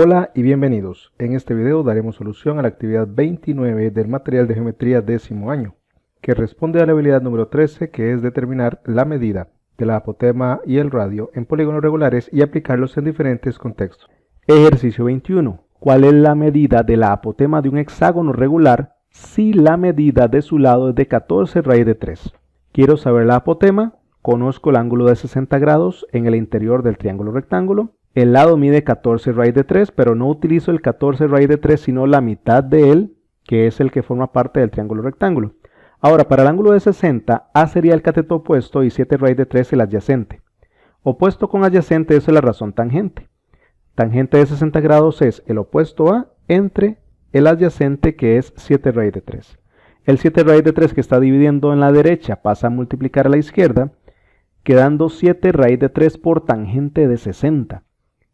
Hola y bienvenidos. En este video daremos solución a la actividad 29 del material de geometría 10º año, que responde a la habilidad número 13, que es determinar la medida de la apotema y el radio en polígonos regulares y aplicarlos en diferentes contextos. Ejercicio 21. ¿Cuál es la medida de la apotema de un hexágono regular si la medida de su lado es de 14 raíz de 3? Quiero saber la apotema, conozco el ángulo de 60 grados en el interior del triángulo rectángulo. El lado mide 14 raíz de 3, pero no utilizo el 14 raíz de 3, sino la mitad de él, que es el que forma parte del triángulo rectángulo. Ahora, para el ángulo de 60, A sería el cateto opuesto y 7 raíz de 3 el adyacente. Opuesto con adyacente, esa es la razón tangente. Tangente de 60 grados es el opuesto A entre el adyacente, que es 7 raíz de 3. El 7 raíz de 3 que está dividiendo en la derecha pasa a multiplicar a la izquierda, quedando 7 raíz de 3 por tangente de 60.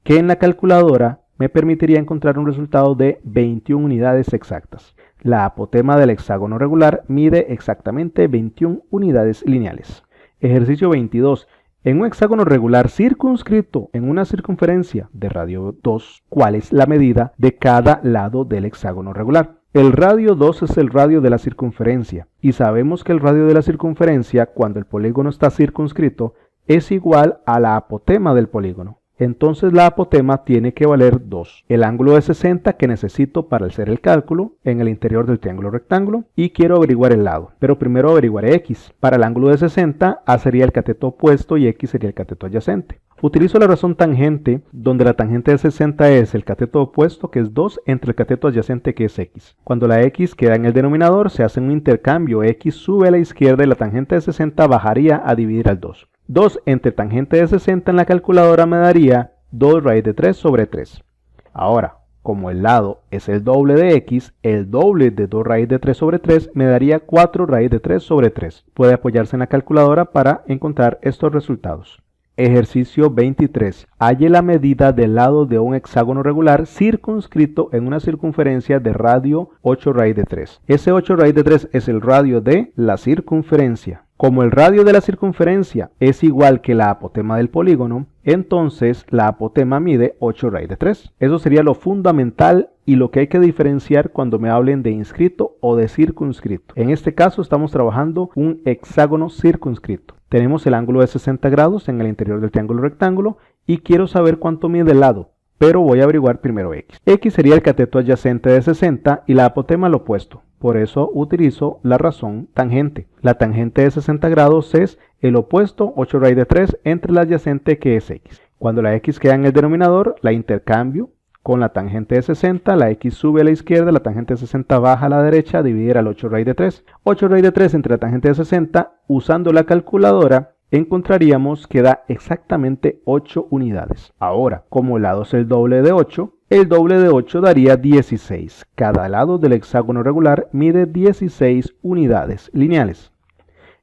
Que en la calculadora me permitiría encontrar un resultado de 21 unidades exactas. La apotema del hexágono regular mide exactamente 21 unidades lineales. Ejercicio 22. En un hexágono regular circunscrito en una circunferencia de radio 2, ¿cuál es la medida de cada lado del hexágono regular? El radio 2 es el radio de la circunferencia, y sabemos que el radio de la circunferencia, cuando el polígono está circunscrito, es igual a la apotema del polígono. Entonces la apotema tiene que valer 2. El ángulo de 60 que necesito para hacer el cálculo en el interior del triángulo rectángulo, y quiero averiguar el lado. Pero primero averiguaré x. Para el ángulo de 60, A sería el cateto opuesto y x sería el cateto adyacente. Utilizo la razón tangente, donde la tangente de 60 es el cateto opuesto, que es 2, entre el cateto adyacente, que es x. Cuando la x queda en el denominador, se hace un intercambio. X sube a la izquierda y la tangente de 60 bajaría a dividir al 2. 2 entre tangente de 60 en la calculadora me daría 2 raíz de 3 sobre 3. Ahora, como el lado es el doble de x, el doble de 2 raíz de 3 sobre 3 me daría 4 raíz de 3 sobre 3. Puede apoyarse en la calculadora para encontrar estos resultados. Ejercicio 23. Halle la medida del lado de un hexágono regular circunscrito en una circunferencia de radio 8 raíz de 3. Ese 8 raíz de 3 es el radio de la circunferencia. Como el radio de la circunferencia es igual que la apotema del polígono, entonces la apotema mide 8 raíz de 3. Eso sería lo fundamental y lo que hay que diferenciar cuando me hablen de inscrito o de circunscrito. En este caso estamos trabajando un hexágono circunscrito. Tenemos el ángulo de 60 grados en el interior del triángulo rectángulo y quiero saber cuánto mide el lado, pero voy a averiguar primero x. X sería el cateto adyacente de 60 y la apotema lo opuesto. Por eso utilizo la razón tangente. La tangente de 60 grados es el opuesto 8 raíz de 3 entre el adyacente, que es x. Cuando la x queda en el denominador, la intercambio con la tangente de 60, la x sube a la izquierda, la tangente de 60 baja a la derecha, dividir al 8 raíz de 3. 8 raíz de 3 entre la tangente de 60, usando la calculadora, encontraríamos que da exactamente 8 unidades. Ahora, como el lado es el doble de 8, el doble de 8 daría 16. Cada lado del hexágono regular mide 16 unidades lineales.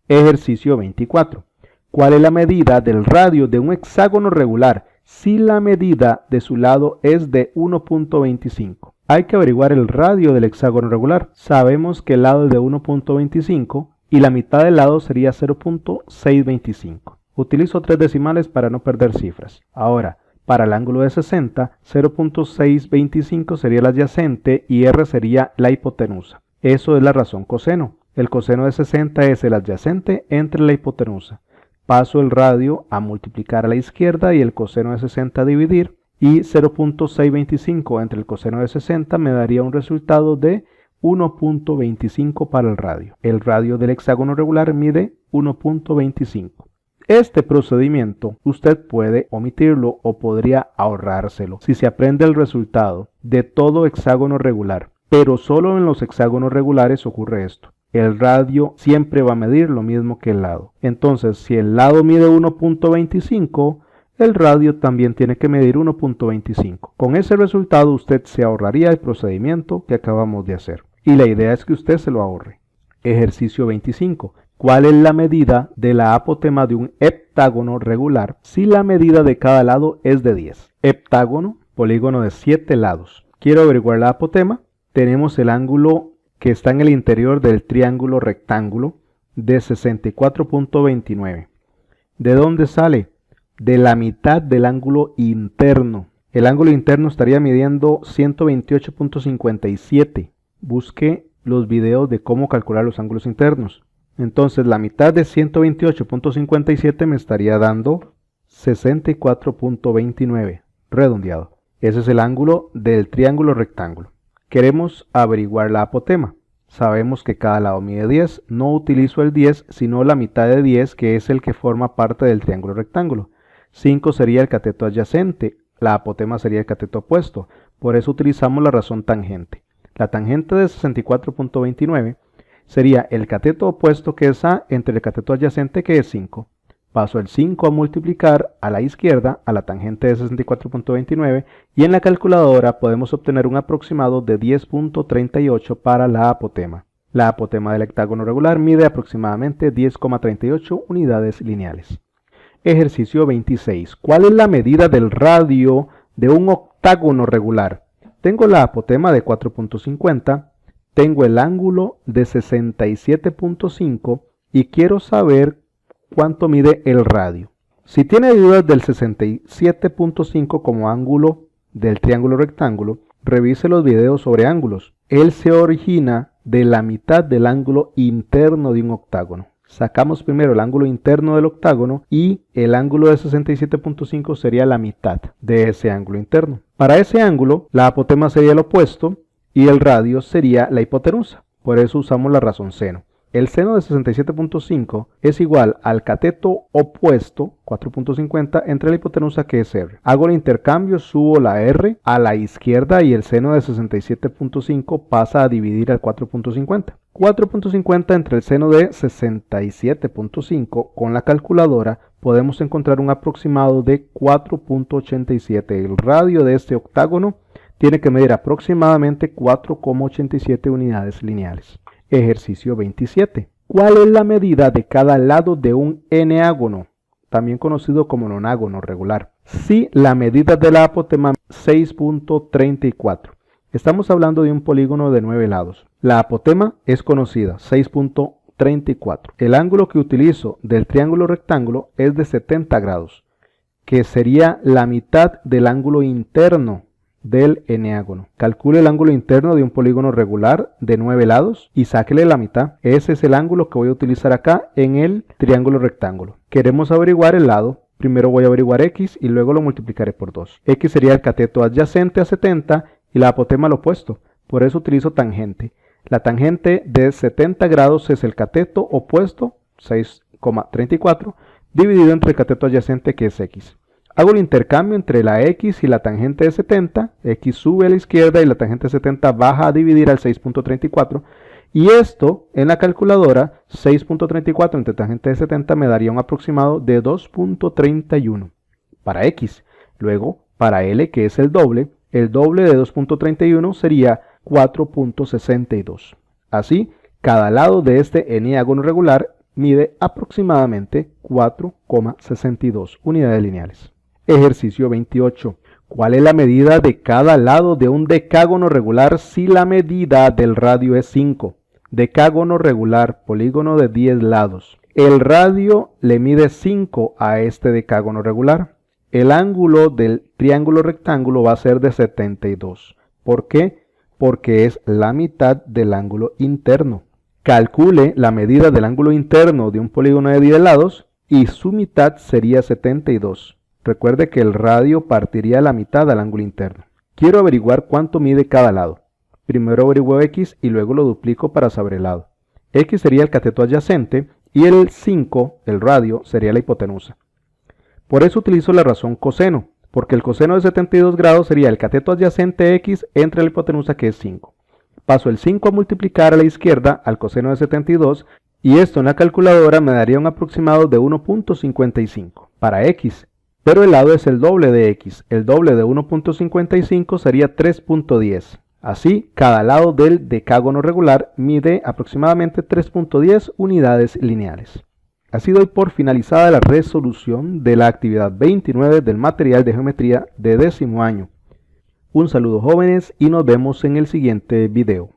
Ejercicio 24. ¿Cuál es la medida del radio de un hexágono regular si la medida de su lado es de 1.25? Hay que averiguar el radio del hexágono regular. Sabemos que el lado es de 1.25 y la mitad del lado sería 0.625. Utilizo 3 decimales para no perder cifras. Ahora, para el ángulo de 60, 0.625 sería el adyacente y R sería la hipotenusa. Eso es la razón coseno. El coseno de 60 es el adyacente entre la hipotenusa. Paso el radio a multiplicar a la izquierda y el coseno de 60 a dividir. Y 0.625 entre el coseno de 60 me daría un resultado de 1.25 para el radio. El radio del hexágono regular mide 1.25. Este procedimiento usted puede omitirlo o podría ahorrárselo si se aprende el resultado de todo hexágono regular. Pero solo en los hexágonos regulares ocurre esto. El radio siempre va a medir lo mismo que el lado. Entonces, si el lado mide 1.25, el radio también tiene que medir 1.25. Con ese resultado usted se ahorraría el procedimiento que acabamos de hacer. Y la idea es que usted se lo ahorre. Ejercicio 25. ¿Cuál es la medida de la apotema de un heptágono regular si la medida de cada lado es de 10? Heptágono, polígono de 7 lados. Quiero averiguar la apotema. Tenemos el ángulo que está en el interior del triángulo rectángulo de 64.29. ¿De dónde sale? De la mitad del ángulo interno. El ángulo interno estaría midiendo 128.57. Busque los videos de cómo calcular los ángulos internos. Entonces la mitad de 128.57 me estaría dando 64.29, redondeado. Ese es el ángulo del triángulo rectángulo. Queremos averiguar la apotema. Sabemos que cada lado mide 10. No utilizo el 10, sino la mitad de 10, que es el que forma parte del triángulo rectángulo. 5 sería el cateto adyacente. La apotema sería el cateto opuesto. Por eso utilizamos la razón tangente. La tangente de 64.29 sería el cateto opuesto, que es A, entre el cateto adyacente, que es 5. Paso el 5 a multiplicar a la izquierda a la tangente de 64.29 y en la calculadora podemos obtener un aproximado de 10.38 para la apotema. La apotema del octágono regular mide aproximadamente 10,38 unidades lineales. Ejercicio 26. ¿Cuál es la medida del radio de un octágono regular? Tengo la apotema de 4.50, tengo el ángulo de 67.5 y quiero saber cuánto mide el radio. Si tiene dudas del 67.5 como ángulo del triángulo rectángulo, revise los videos sobre ángulos. Él se origina de la mitad del ángulo interno de un octágono. Sacamos primero el ángulo interno del octágono y el ángulo de 67.5 sería la mitad de ese ángulo interno. Para ese ángulo, la apotema sería el opuesto y el radio sería la hipotenusa. Por eso usamos la razón seno. El seno de 67.5 es igual al cateto opuesto, 4.50, entre la hipotenusa, que es R. Hago el intercambio, subo la R a la izquierda y el seno de 67.5 pasa a dividir al 4.50. 4.50 entre el seno de 67.5, con la calculadora podemos encontrar un aproximado de 4.87. El radio de este octágono tiene que medir aproximadamente 4,87 unidades lineales. Ejercicio 27. ¿Cuál es la medida de cada lado de un n-ágono, también conocido como nonágono regular? Si la medida de la apotema es 6.34. Estamos hablando de un polígono de 9 lados. La apotema es conocida, 6.34. El ángulo que utilizo del triángulo rectángulo es de 70 grados, que sería la mitad del ángulo interno del n-ágono. Calcule el ángulo interno de un polígono regular de 9 lados y sáquele la mitad. Ese es el ángulo que voy a utilizar acá en el triángulo rectángulo. Queremos averiguar el lado. Primero voy a averiguar x y luego lo multiplicaré por 2. X sería el cateto adyacente a 70 y la apotema lo opuesto. Por eso utilizo tangente. La tangente de 70 grados es el cateto opuesto, 6,34, dividido entre el cateto adyacente, que es x. Hago el intercambio entre la x y la tangente de 70, x sube a la izquierda y la tangente de 70 baja a dividir al 6.34, y esto en la calculadora, 6.34 entre tangente de 70 me daría un aproximado de 2.31 para x. Luego, para L, que es el doble de 2.31 sería 4.62. Así, cada lado de este n-ágono regular mide aproximadamente 4,62 unidades lineales. Ejercicio 28. ¿Cuál es la medida de cada lado de un decágono regular si la medida del radio es 5? Decágono regular, polígono de 10 lados. El radio le mide 5 a este decágono regular. El ángulo del triángulo rectángulo va a ser de 72. ¿Por qué? Porque es la mitad del ángulo interno. Calcule la medida del ángulo interno de un polígono de 10 lados y su mitad sería 72. Recuerde que el radio partiría la mitad del ángulo interno. Quiero averiguar cuánto mide cada lado. Primero averiguo x y luego lo duplico para saber el lado. X sería el cateto adyacente y el 5, el radio, sería la hipotenusa. Por eso utilizo la razón coseno, porque el coseno de 72 grados sería el cateto adyacente x entre la hipotenusa, que es 5. Paso el 5 a multiplicar a la izquierda al coseno de 72 y esto en la calculadora me daría un aproximado de 1.55 para x. Pero el lado es el doble de x. El doble de 1.55 sería 3.10. Así, cada lado del decágono regular mide aproximadamente 3.10 unidades lineales. Así doy por finalizada la resolución de la actividad 29 del material de geometría de 10º año. Un saludo, jóvenes, y nos vemos en el siguiente video.